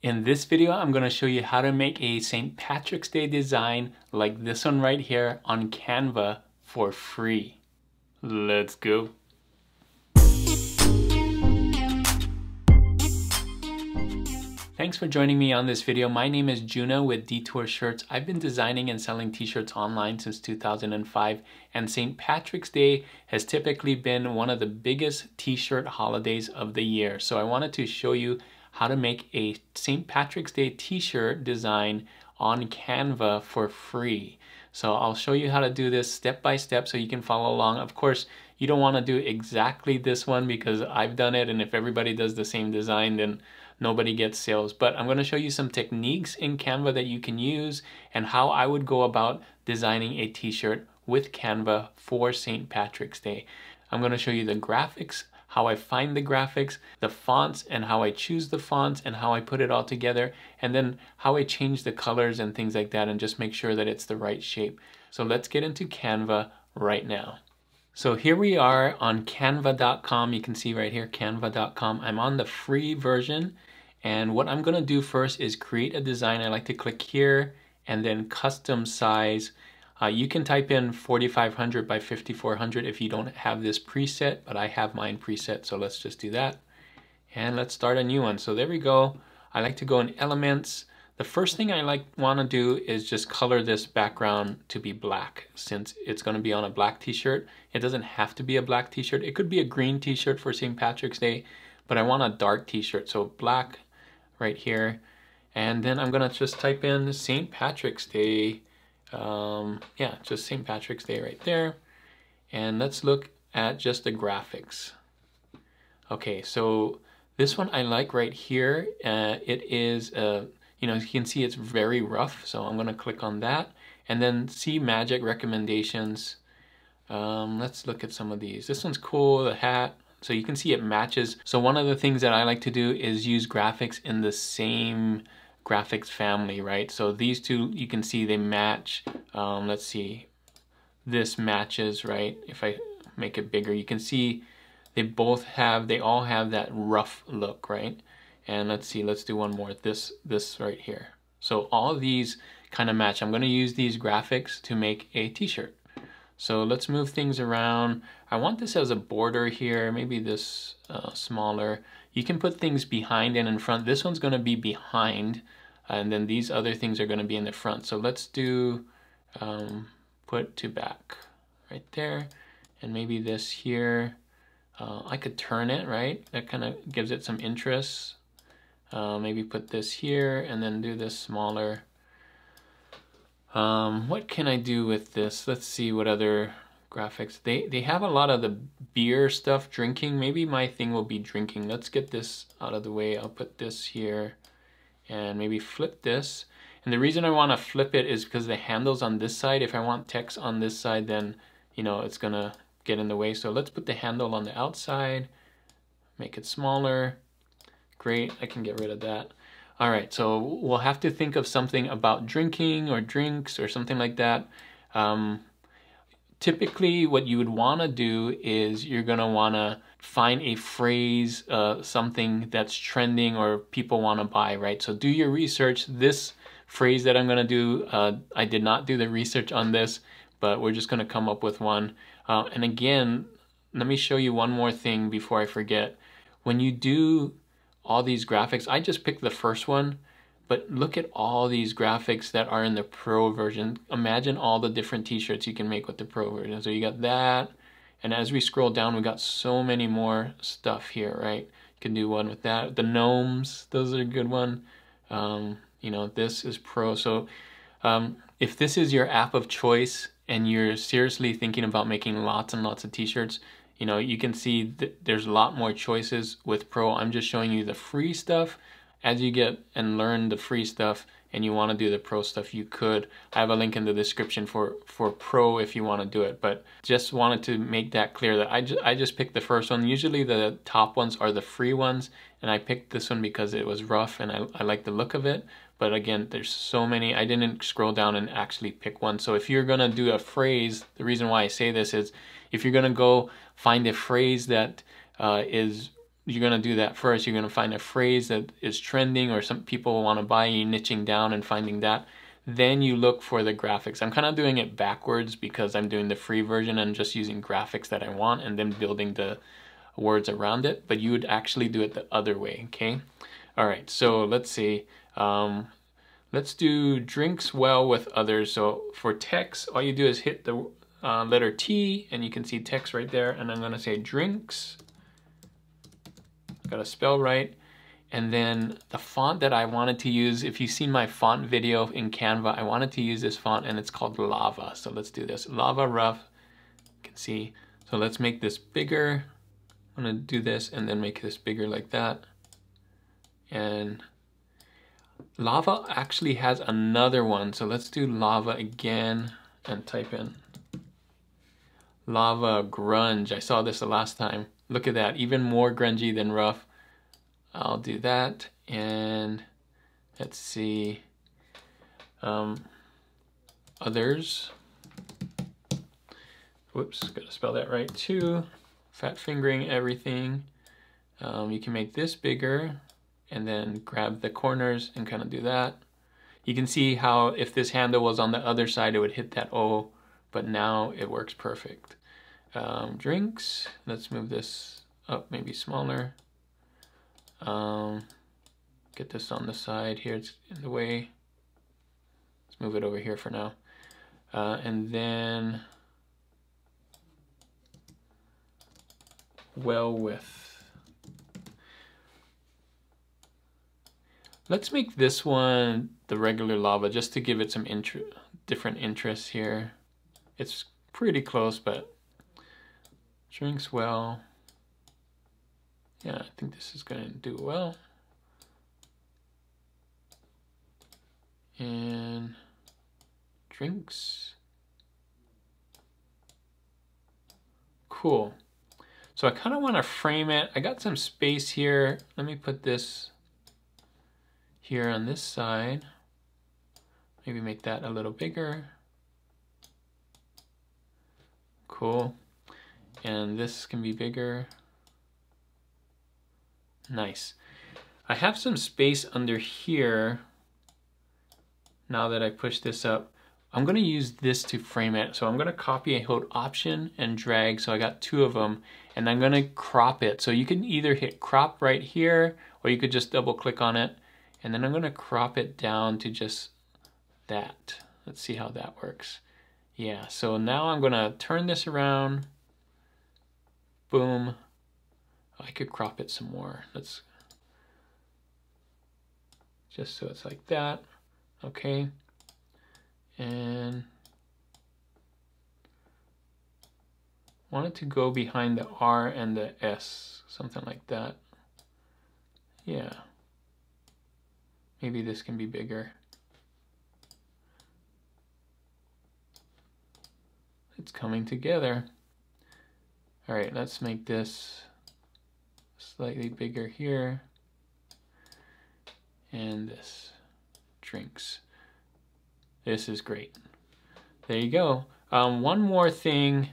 In this video, I'm going to show you how to make a St. Patrick's Day design like this one right here on Canva for free. Let's go. Thanks for joining me on this video. My name is Juna with Detour Shirts. I've been designing and selling t-shirts online since 2005, and St. Patrick's Day has typically been one of the biggest t-shirt holidays of the year. So I wanted to show you how to make a St. Patrick's Day t-shirt design on Canva for free. So I'll show you how to do this step by step so you can follow along. Of course, you don't want to do exactly this one because I've done it, and if everybody does the same design, then nobody gets sales. But I'm going to show you some techniques in Canva that you can use and how I would go about designing a t-shirt with Canva for St. Patrick's Day. I'm going to show you the graphics, how I find the graphics, the fonts and how I choose the fonts and how I put it all together, and then how I change the colors and things like that and just make sure that it's the right shape. So let's get into Canva right now. So here we are on canva.com. You can see right here, canva.com. I'm on the free version, and what I'm gonna do first is create a design. I like to click here and then custom size. You can type in 4500 by 5400 if you don't have this preset, but I have mine preset, so let's just do that. And let's start a new one. So there we go. I like to go in elements. The first thing I want to do is just color this background to be black, since it's going to be on a black t-shirt. It doesn't have to be a black t-shirt. It could be a green t-shirt for St. Patrick's Day, but I want a dark t-shirt, so black right here. And then I'm going to just type in St. Patrick's Day. Yeah, just St. Patrick's Day right there. And let's look at just the graphics. Okay, so this one I like right here. It is, you know, you can see it's very rough, so I'm going to click on that. And then see magic recommendations. Let's look at some of these. This one's cool, the hat. So you can see it matches. So one of the things that I like to do is use graphics in the same graphics family, right? So these two, you can see they match. Let's see, this matches, right? If I make it bigger, you can see they all have that rough look, right? And let's see, let's do one more, this right here. So all of these kind of match. I'm going to use these graphics to make a t-shirt. So let's move things around. I want this as a border here, maybe this smaller. You can put things behind and in front. This one's going to be behind, and then these other things are going to be in the front. So let's do put to back right there, and maybe this here. I could turn it, right? That kind of gives it some interest. Maybe put this here and then do this smaller. What can I do with this? Let's see what other graphics. They have a lot of the beer stuff, drinking. Maybe my thing will be drinking. Let's get this out of the way. I'll put this here and maybe flip this. And the reason I want to flip it is because the handle's on this side. If I want text on this side, then, you know, it's gonna get in the way. So let's put the handle on the outside, make it smaller. Great, I can get rid of that. All right, so we'll have to think of something about drinking or drinks or something like that. Typically what you would want to do is you're going to want to find a phrase, something that's trending or people want to buy, right? So do your research. This phrase that I'm going to do, I did not do the research on this, but we're just going to come up with one. And again, let me show you one more thing before I forget. When you do all these graphics, I just picked the first one, but look at all these graphics that are in the Pro version. Imagine all the different t-shirts you can make with the Pro version. So you got that, and as we scroll down, we got so many more stuff here, right? You can do one with that. The gnomes, those are a good one. You know, this is Pro. So if this is your app of choice and you're seriously thinking about making lots and lots of t-shirts, you know, you can see that there's a lot more choices with Pro. I'm just showing you the free stuff. As you get and learn the free stuff and you want to do the Pro stuff, you could. I have a link in the description for Pro if you want to do it. But just wanted to make that clear that I just picked the first one. Usually the top ones are the free ones, and I picked this one because it was rough and I like the look of it. But again, there's so many. I didn't scroll down and actually pick one. So if you're going to do a phrase, the reason why I say this is if you're going to go find a phrase that is you're gonna do that first. You're gonna find a phrase that is trending or some people want to buy, you niching down and finding that. Then you look for the graphics. I'm kind of doing it backwards because I'm doing the free version and just using graphics that I want and then building the words around it, but you would actually do it the other way, okay? All right, so let's see. Let's do drinks well with others. So for text, all you do is hit the letter T and you can see text right there. And I'm gonna say drinks. Gotta spell right. And then the font that I wanted to use, if you've seen my font video in Canva, I wanted to use this font and it's called Lava. So let's do this, Lava Rough, you can see. So let's make this bigger. I'm gonna do this and then make this bigger like that. And Lava actually has another one. So let's do Lava again and type in Lava Grunge. I saw this the last time. Look at that, even more grungy than rough. I'll do that, and let's see, others. Whoops, gotta spell that right too. Fat fingering everything. You can make this bigger and then grab the corners and kind of do that. You can see how if this handle was on the other side, it would hit that O, but now it works perfect. Drinks, let's move this up, maybe smaller. Get this on the side here, it's in the way. Let's move it over here for now. And then well with. Let's make this one the regular Lava just to give it some different interests here. It's pretty close, but drinks well. Yeah, I think this is going to do well. And drinks. Cool. So I kind of want to frame it. I got some space here. Let me put this here on this side. Maybe make that a little bigger. Cool. And this can be bigger. Nice. I have some space under here. Now that I push this up, I'm gonna use this to frame it. So I'm gonna copy and hold Option and drag. So I got two of them, and I'm gonna crop it. So you can either hit crop right here, or you could just double click on it. And then I'm gonna crop it down to just that. Let's see how that works. Yeah, so now I'm gonna turn this around. Boom. I could crop it some more. Let's just so it's like that. Okay. And want it to go behind the R and the S, something like that. Yeah. Maybe this can be bigger. It's coming together. All right, let's make this slightly bigger here. And this, drinks. This is great. There you go. One more thing,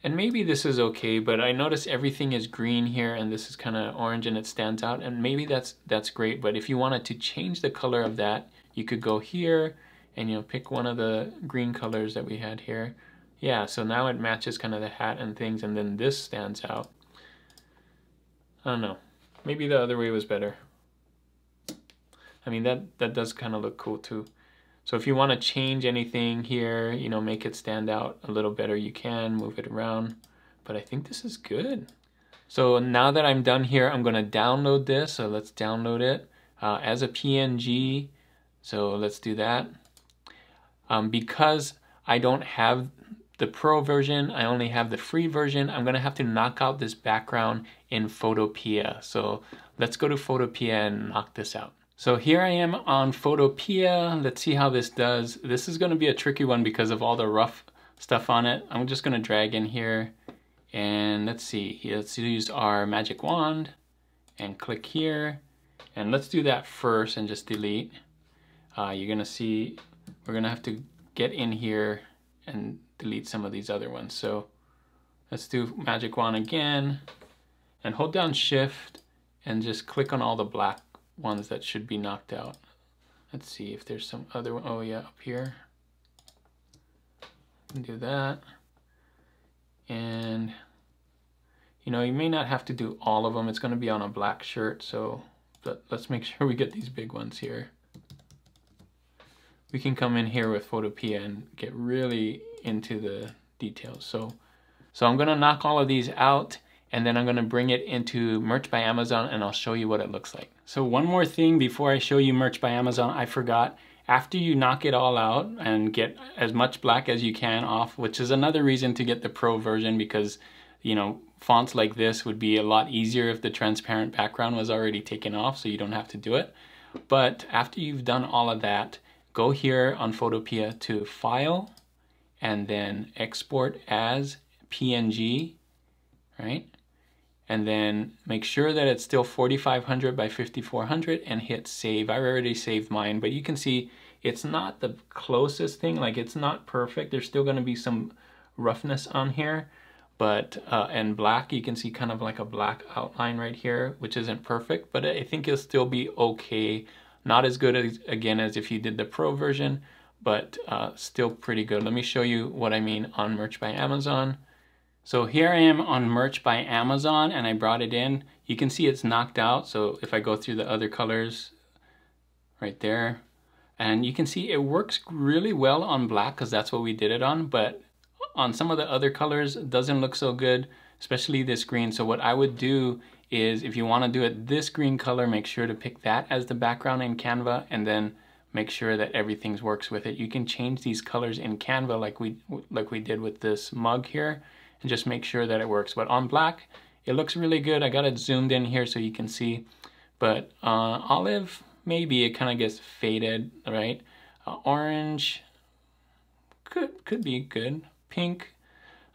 and maybe this is okay, but I notice everything is green here and this is kind of orange and it stands out, and maybe that's great, but if you wanted to change the color of that, you could go here and pick one of the green colors that we had here. Yeah, so now it matches kind of the hat and things, and then this stands out. I don't know. Maybe the other way was better. I mean, that does kind of look cool too. So if you want to change anything here, make it stand out a little better, you can move it around. But I think this is good. So now that I'm done here, I'm going to download this. So let's download it as a PNG. So let's do that. Because I don't have the Pro version, I only have the free version, I'm gonna have to knock out this background in Photopia. So let's go to Photopia and knock this out. So here I am on Photopia. Let's see how this does. This is gonna be a tricky one because of all the rough stuff on it. I'm just gonna drag in here and let's see. Let's use our magic wand and click here. And let's do that first and just delete. You're gonna see, we're gonna have to get in here and delete some of these other ones. So let's do magic wand again, And hold down Shift and just click on all the black ones that should be knocked out. Let's see if there's some other one. Oh yeah, up here. Do that. And you know, you may not have to do all of them. It's going to be on a black shirt, so but let's make sure we get these big ones here. We can come in here with Photopia and get really into the details. So I'm going to knock all of these out, and then I'm going to bring it into Merch by Amazon, and I'll show you what it looks like. So one more thing before I show you Merch by Amazon, I forgot. After you knock it all out and get as much black as you can off, which is another reason to get the Pro version, because, you know, fonts like this would be a lot easier if the transparent background was already taken off, so you don't have to do it. But after you've done all of that, go here on Photopia to File, and then Export as PNG, right? And then make sure that it's still 4500 by 5400 and hit Save. I already saved mine, but you can see it's not the closest thing. Like, it's not perfect. There's still going to be some roughness on here, but and black, you can see kind of like a black outline right here, which isn't perfect, but I think it'll still be okay. Not as good as, again, as if you did the Pro version, but still pretty good. Let me show you what I mean on Merch by Amazon. So here I am on Merch by Amazon, and I brought it in. You can see it's knocked out. So if I go through the other colors right there, and you can see it works really well on black because that's what we did it on, but on some of the other colors it doesn't look so good, especially this green. So what I would do is, if you want to do it this green color, make sure to pick that as the background in Canva, and then make sure that everything works with it. You can change these colors in Canva like we did with this mug here, and just make sure that it works. But on black, it looks really good. I got it zoomed in here so you can see. But olive, maybe it kind of gets faded, right? Orange could be good. Pink,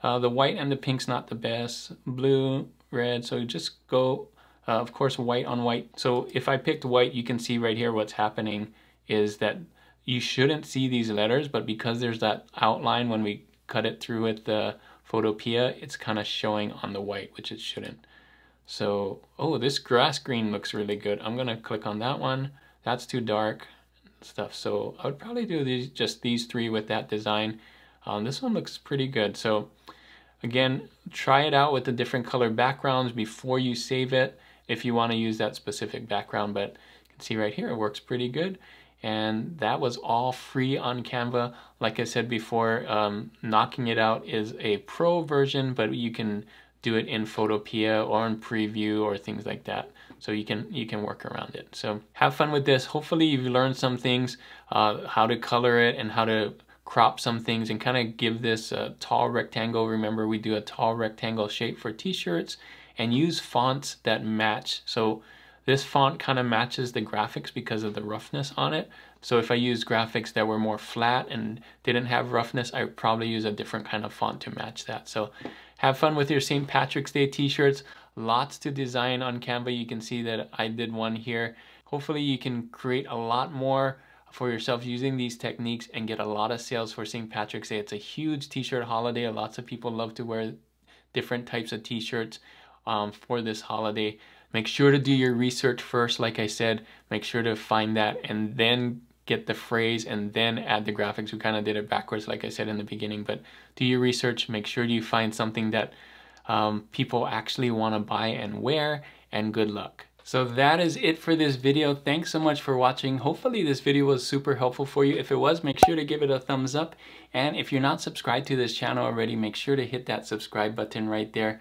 the white and the pink's not the best. Blue, red, so just go, of course, white on white. So if I picked white, you can see right here what's happening is that you shouldn't see these letters, but because there's that outline when we cut it through with the Photopia, it's kind of showing on the white, which it shouldn't. So, oh, this grass green looks really good. I'm gonna click on that one. That's too dark stuff. So I would probably do just these three with that design. This one looks pretty good. So again, try it out with the different color backgrounds before you save it if you want to use that specific background. But you can see right here, it works pretty good. And that was all free on Canva. Like I said before, knocking it out is a Pro version, but you can do it in Photopia or in Preview or things like that. So you can work around it. So have fun with this. Hopefully you've learned some things, how to color it and how to crop some things and kind of give this a tall rectangle. Remember, we do a tall rectangle shape for t-shirts, and use fonts that match. So this font kind of matches the graphics because of the roughness on it. So if I use graphics that were more flat and didn't have roughness, I would probably use a different kind of font to match that. So have fun with your St. Patrick's Day t-shirts. Lots to design on Canva. You can see that I did one here. Hopefully you can create a lot more for yourself using these techniques and get a lot of sales for St. Patrick's Day. It's a huge t-shirt holiday. Lots of people love to wear different types of t-shirts for this holiday. Make sure to do your research first. Like I said, make sure to find that and then get the phrase and then add the graphics. We kind of did it backwards, like I said in the beginning, but do your research. Make sure you find something that people actually want to buy and wear, and good luck. So that is it for this video. Thanks so much for watching. Hopefully this video was super helpful for you. If it was, make sure to give it a thumbs up. And if you're not subscribed to this channel already, make sure to hit that subscribe button right there.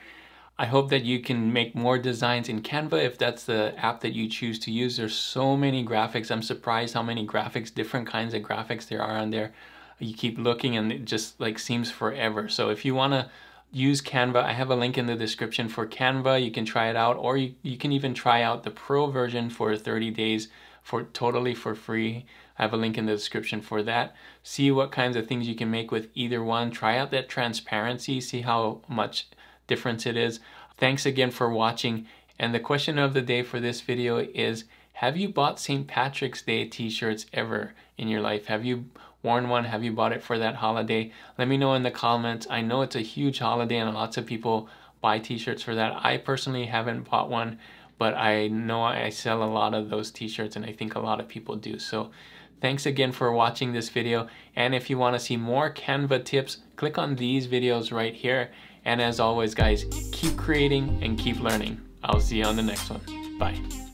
I hope that you can make more designs in Canva if that's the app that you choose to use. There's so many graphics. I'm surprised how many graphics, different kinds of graphics there are on there. You keep looking and it just like seems forever. So if you want to use Canva, I have a link in the description for Canva. You can try it out, or you can even try out the Pro version for 30 days totally for free. I have a link in the description for that. See what kinds of things you can make with either one. Try out that transparency, see how much difference it is. Thanks again for watching. And the question of the day for this video is, have you bought St. Patrick's Day t-shirts ever in your life? Have you worn one? Have you bought it for that holiday? Let me know in the comments. I know it's a huge holiday and lots of people buy t-shirts for that. I personally haven't bought one, but I know I sell a lot of those t-shirts, and I think a lot of people do. So thanks again for watching this video, and if you want to see more Canva tips, click on these videos right here. And as always guys, keep creating and keep learning. I'll see you on the next one. Bye.